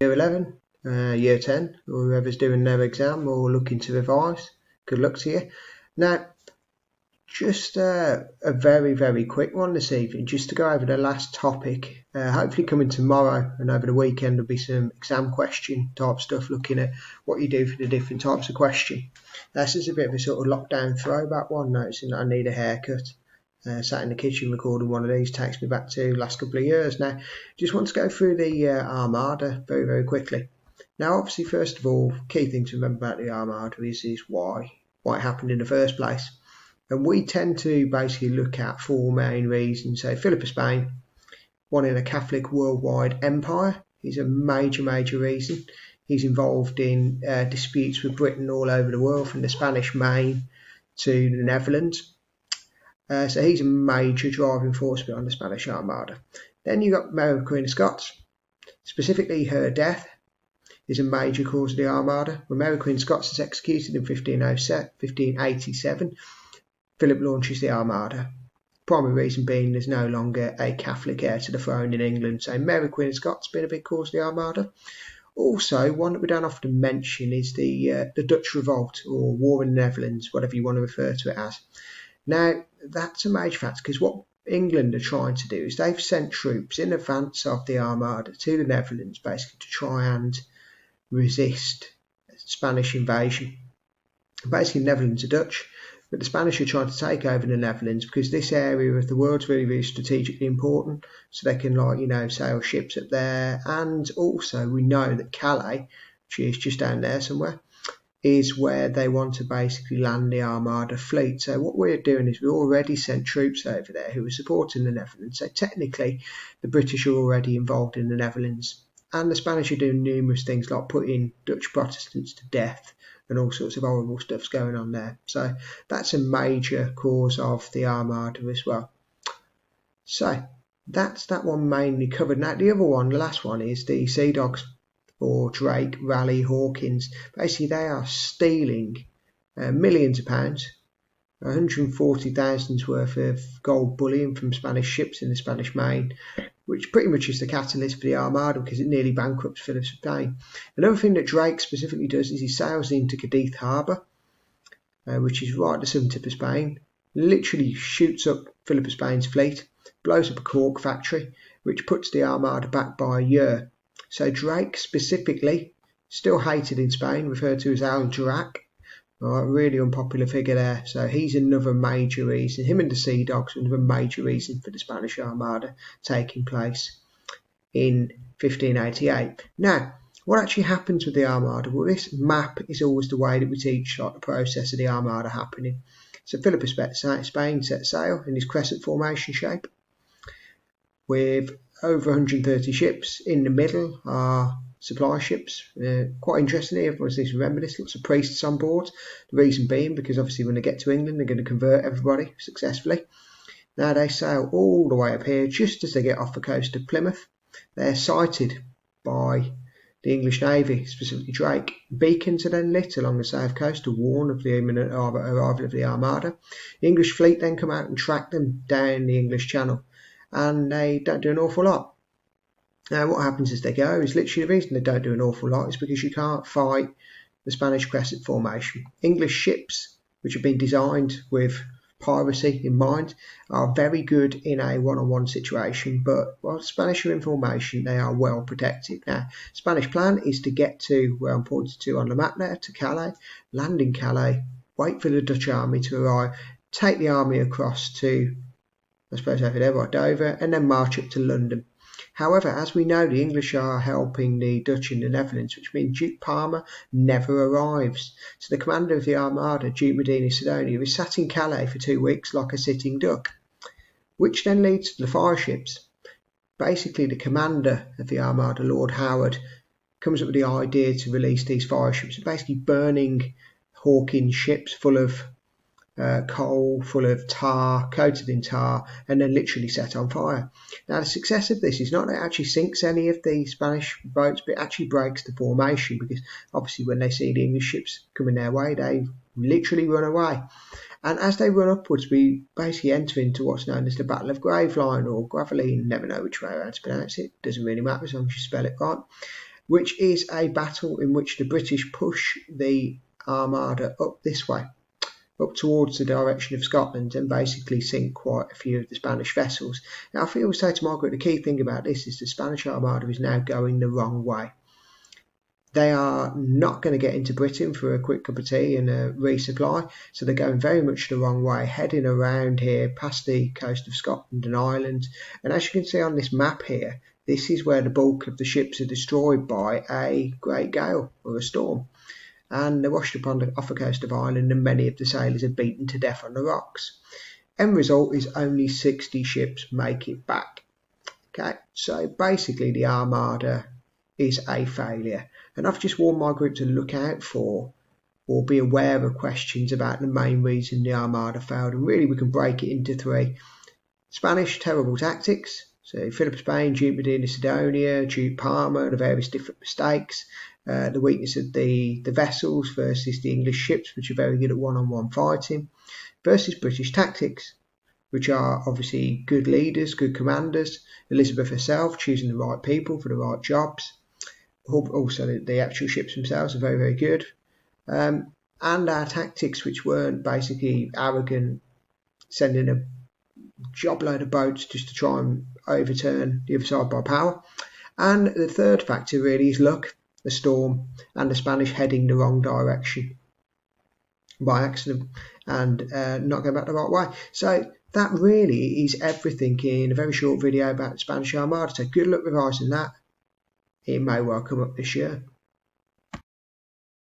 Year 11, Year 10, or whoever's doing their exam or looking to revise. Good luck to you. Now, just a very, very quick one this evening, just to go over the last topic. Hopefully coming tomorrow and over the weekend there'll be some exam question type stuff, looking at what you do for the different types of question. This is a bit of a sort of lockdown throwback one, noticing that I need a haircut. Sat in the kitchen recording one of these takes me back to last couple of years. Now, just want to go through the Armada very, very quickly. Now, obviously, first of all, key thing to remember about the Armada is why it happened in the first place. And we tend to basically look at four main reasons. So Philip of Spain, wanting a Catholic worldwide empire, is a major, major reason. He's involved in disputes with Britain all over the world, from the Spanish Main to the Netherlands. So he's a major driving force behind the Spanish Armada. Then you've got Mary Queen of Scots. Specifically, her death is a major cause of the Armada. When Mary Queen of Scots is executed in 1587, Philip launches the Armada. Primary reason being there's no longer a Catholic heir to the throne in England. So Mary Queen of Scots has been a big cause of the Armada. Also, one that we don't often mention is the Dutch Revolt, or War in the Netherlands, whatever you want to refer to it as. Now, that's a major factor, because what England are trying to do is they've sent troops in advance of the Armada to the Netherlands, basically to try and resist Spanish invasion. Basically, the Netherlands are Dutch, but the Spanish are trying to take over the Netherlands because this area of the world's really, really strategically important, so they can, sail ships up there. And also, we know that Calais, which is just down there somewhere, is where they want to basically land the Armada fleet. So what we're doing is we already sent troops over there who are supporting the Netherlands. So technically, the British are already involved in the Netherlands. And the Spanish are doing numerous things like putting Dutch Protestants to death and all sorts of horrible stuff's going on there. So that's a major cause of the Armada as well. So that's that one mainly covered. Now the other one, the last one, is the Sea Dogs, or Drake, Raleigh, Hawkins. Basically, they are stealing millions of pounds, 140,000's worth of gold bullion from Spanish ships in the Spanish Main, which pretty much is the catalyst for the Armada because it nearly bankrupts Philip of Spain. Another thing that Drake specifically does is he sails into Cadiz Harbour, which is right at the southern tip of Spain, literally shoots up Philip of Spain's fleet, blows up a cork factory, which puts the Armada back by a year. So Drake specifically, still hated in Spain, referred to as Al Drac, really unpopular figure there. So he's another major reason, him and the Sea Dogs, another major reason for the Spanish Armada taking place in 1588. Now, what actually happens with the Armada? Well, this map is always the way that we teach the process of the Armada happening. So Philip of Spain set sail in his crescent formation shape with over 130 ships. In the middle are supply ships. Quite interestingly, everyone needs to remember this, lots of priests on board. The reason being because obviously when they get to England, they're going to convert everybody successfully. Now they sail all the way up here just as they get off the coast of Plymouth. They're sighted by the English Navy, specifically Drake. Beacons are then lit along the south coast to warn of the imminent arrival of the Armada. The English fleet then come out and track them down the English Channel, and they don't do an awful lot. Now what happens as they go is literally the reason they don't do an awful lot is because you can't fight the Spanish crescent formation. English ships, which have been designed with piracy in mind, are very good in a one-on-one situation, but while the Spanish are in formation, they are well protected. Now, Spanish plan is to get to where I'm pointed to on the map there, to Calais, land in Calais, wait for the Dutch army to arrive, take the army across to, I suppose, over there by Dover, and then march up to London. However, as we know, the English are helping the Dutch in the Netherlands, which means Duke Palmer never arrives. So the commander of the Armada, Duke Medina Sidonia, is sat in Calais for 2 weeks like a sitting duck, which then leads to the fireships. Basically, the commander of the Armada, Lord Howard, comes up with the idea to release these fireships, basically burning Hawkins ships full of coal, full of tar, coated in tar, and then literally set on fire. Now the success of this is not that it actually sinks any of the Spanish boats, but it actually breaks the formation, because obviously when they see the English ships coming their way, they literally run away. And as they run upwards, we basically enter into what's known as the Battle of Gravelines, or Gravelines, never know which way around to pronounce it, doesn't really matter as long as you spell it right. which is a battle in which the British push the Armada up this way, up towards the direction of Scotland, and basically sink quite a few of the Spanish vessels. Now, I feel say to Margaret, the key thing about this is the Spanish Armada is now going the wrong way. They are not going to get into Britain for a quick cup of tea and a resupply, so they're going very much the wrong way, heading around here past the coast of Scotland and Ireland. And as you can see on this map here, this is where the bulk of the ships are destroyed by a great gale or a storm. And they're washed up off the coast of Ireland, and many of the sailors are beaten to death on the rocks. End result is only 60 ships make it back. Okay, so basically the Armada is a failure. And I've just warned my group to look out for or be aware of questions about the main reason the Armada failed. And really we can break it into three. Spanish terrible tactics. So Philip of Spain, Duke Medina Sidonia, Duke Parma, the various different mistakes. The weakness of the vessels versus the English ships, which are very good at one-on-one fighting, versus British tactics, which are obviously good leaders, good commanders. Elizabeth herself choosing the right people for the right jobs. Also, the actual ships themselves are very, very good. And our tactics, which weren't basically arrogant, sending a job load of boats just to try and overturn the other side by power. And the third factor really is luck, the storm, and the Spanish heading the wrong direction by accident and not going back the right way. So that really is everything in a very short video about the Spanish Armada. So good luck revising that. It may well come up this year.